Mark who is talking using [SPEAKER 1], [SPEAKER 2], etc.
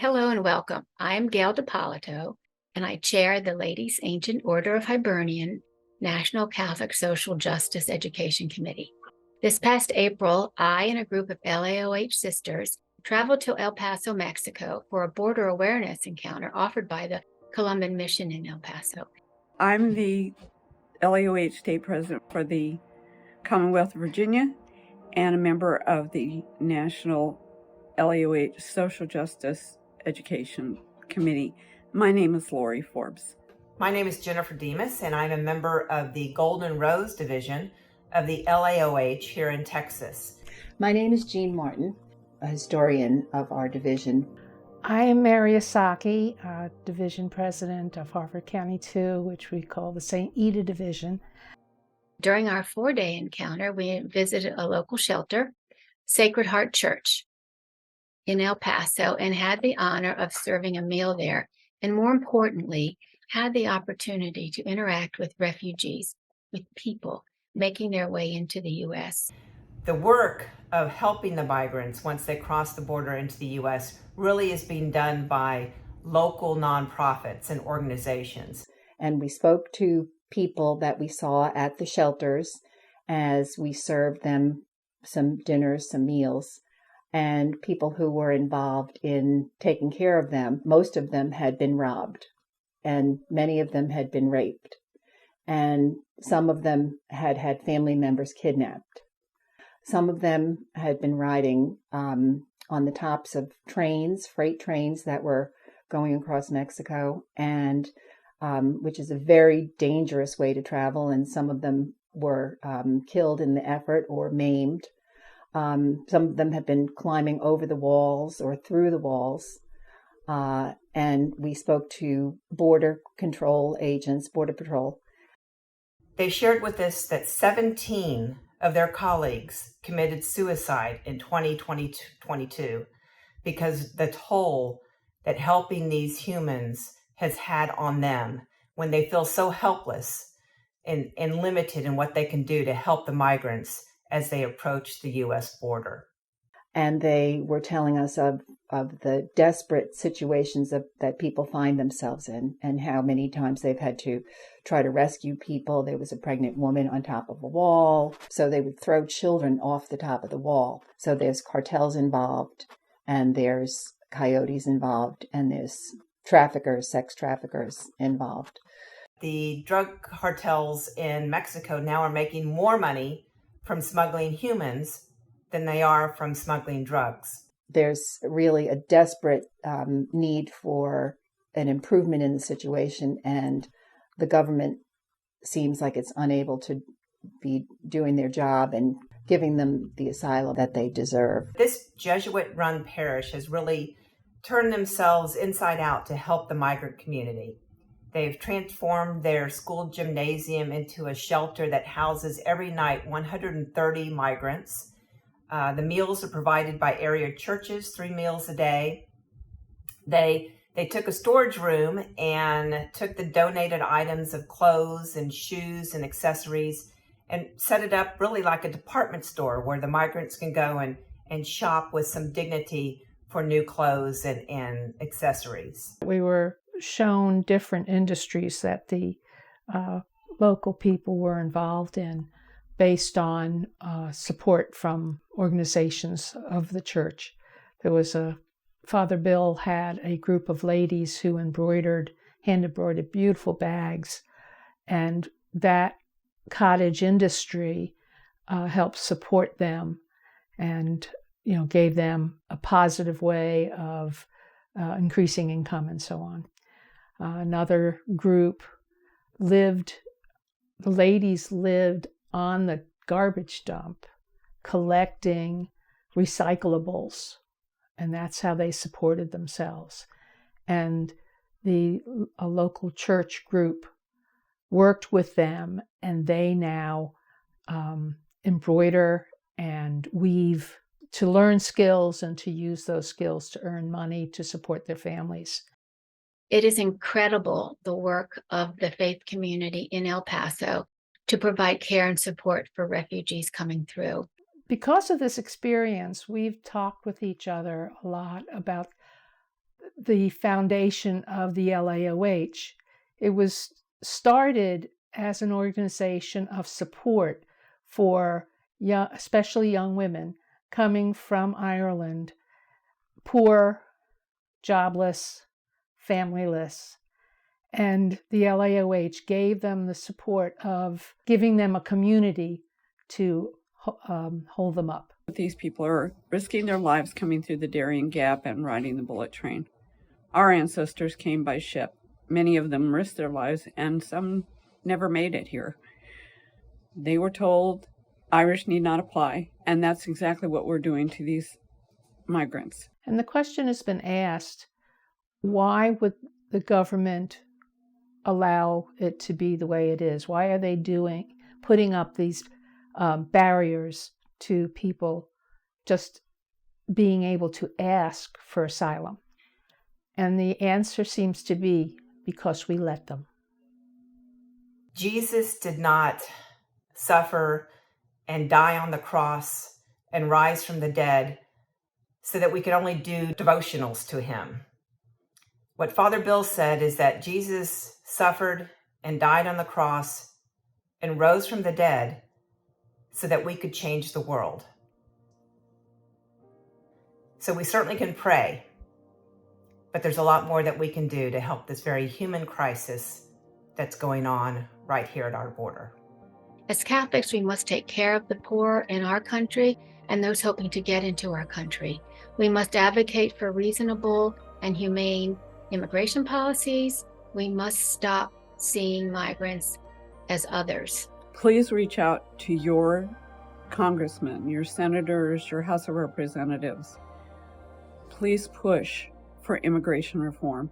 [SPEAKER 1] Hello and welcome. I'm Gail DiPolito, and I chair the Ladies' Ancient Order of Hibernian National Catholic Social Justice Education Committee. This past April, I and a group of LAOH sisters traveled to El Paso, Mexico for a border awareness encounter offered by the Columban mission in El Paso.
[SPEAKER 2] I'm the LAOH state president for the Commonwealth of Virginia and a member of the National LAOH Social Justice Education Committee. My name is Lori Forbes.
[SPEAKER 3] My name is Jennifer Demas, and I'm a member of the Golden Rose Division of the LAOH here in Texas.
[SPEAKER 4] My name is Jean Martin, a historian of our division.
[SPEAKER 5] I am Mary Asaki, Division President of Harford County 2, which we call the St. Ida Division.
[SPEAKER 1] During our 4-day encounter, we visited a local shelter, Sacred Heart Church in El Paso, and had the honor of serving a meal there, and more importantly, had the opportunity to interact with refugees, with people making their way into the U.S.
[SPEAKER 3] The work of helping the migrants once they cross the border into the U.S. really is being done by local nonprofits and organizations.
[SPEAKER 4] And we spoke to people that we saw at the shelters as we served them some dinners, some meals, and people who were involved in taking care of them. Most of them had been robbed, and many of them had been raped, and some of them had had family members kidnapped. Some of them had been riding on the tops of trains, freight trains that were going across Mexico, and which is a very dangerous way to travel, and some of them were killed in the effort or maimed. Some of them had been climbing over the walls or through the walls. And we spoke to border control agents, Border Patrol.
[SPEAKER 3] They shared with us that 17 of their colleagues committed suicide in 2022 because the toll that helping these humans has had on them when they feel so helpless and limited in what they can do to help the migrants as they approach the U.S. border.
[SPEAKER 4] And they were telling us of the desperate situations that people find themselves in, and how many times they've had to try to rescue people. There was a pregnant woman on top of a wall, so they would throw children off the top of the wall. So there's cartels involved, and there's coyotes involved, and there's traffickers, sex traffickers involved.
[SPEAKER 3] The drug cartels in Mexico now are making more money from smuggling humans than they are from smuggling drugs.
[SPEAKER 4] There's really a desperate need for an improvement in the situation, and the government seems like it's unable to be doing their job and giving them the asylum that they deserve.
[SPEAKER 3] This Jesuit-run parish has really turned themselves inside out to help the migrant community. They've transformed their school gymnasium into a shelter that houses every night 130 migrants. The meals are provided by area churches, 3 meals a day. They took a storage room and took the donated items of clothes and shoes and accessories and set it up really like a department store where the migrants can go and shop with some dignity for new clothes and accessories.
[SPEAKER 5] We were shown different industries that the local people were involved in based on support from organizations of the church. There was Father Bill had a group of ladies who hand embroidered beautiful bags, and that cottage industry helped support them and gave them a positive way of increasing income and so on. Another group the ladies lived on the garbage dump collecting recyclables, and that's how they supported themselves. And a local church group worked with them, and they now embroider and weave to learn skills and to use those skills to earn money to support their families.
[SPEAKER 1] It is incredible, the work of the faith community in El Paso to provide care and support for refugees coming through.
[SPEAKER 5] Because of this experience, we've talked with each other a lot about the foundation of the LAOH. It was started as an organization of support for young, especially young women coming from Ireland, poor, jobless, familyless. And the LAOH gave them the support of giving them a community to hold them up.
[SPEAKER 2] These people are risking their lives coming through the Darien Gap and riding the bullet train. Our ancestors came by ship. Many of them risked their lives, and some never made it here. They were told Irish need not apply, and that's exactly what we're doing to these migrants.
[SPEAKER 5] And the question has been asked, why would the government allow it to be the way it is? Why are they putting up these barriers to people just being able to ask for asylum? And the answer seems to be because we let them.
[SPEAKER 3] Jesus did not suffer and die on the cross and rise from the dead so that we could only do devotionals to him. What Father Bill said is that Jesus suffered and died on the cross and rose from the dead so that we could change the world. So we certainly can pray, but there's a lot more that we can do to help this very human crisis that's going on right here at our border.
[SPEAKER 1] As Catholics, we must take care of the poor in our country and those hoping to get into our country. We must advocate for reasonable and humane immigration policies. We must stop seeing migrants as others.
[SPEAKER 2] Please reach out to your congressmen, your senators, your House of Representatives. Please push for immigration reform.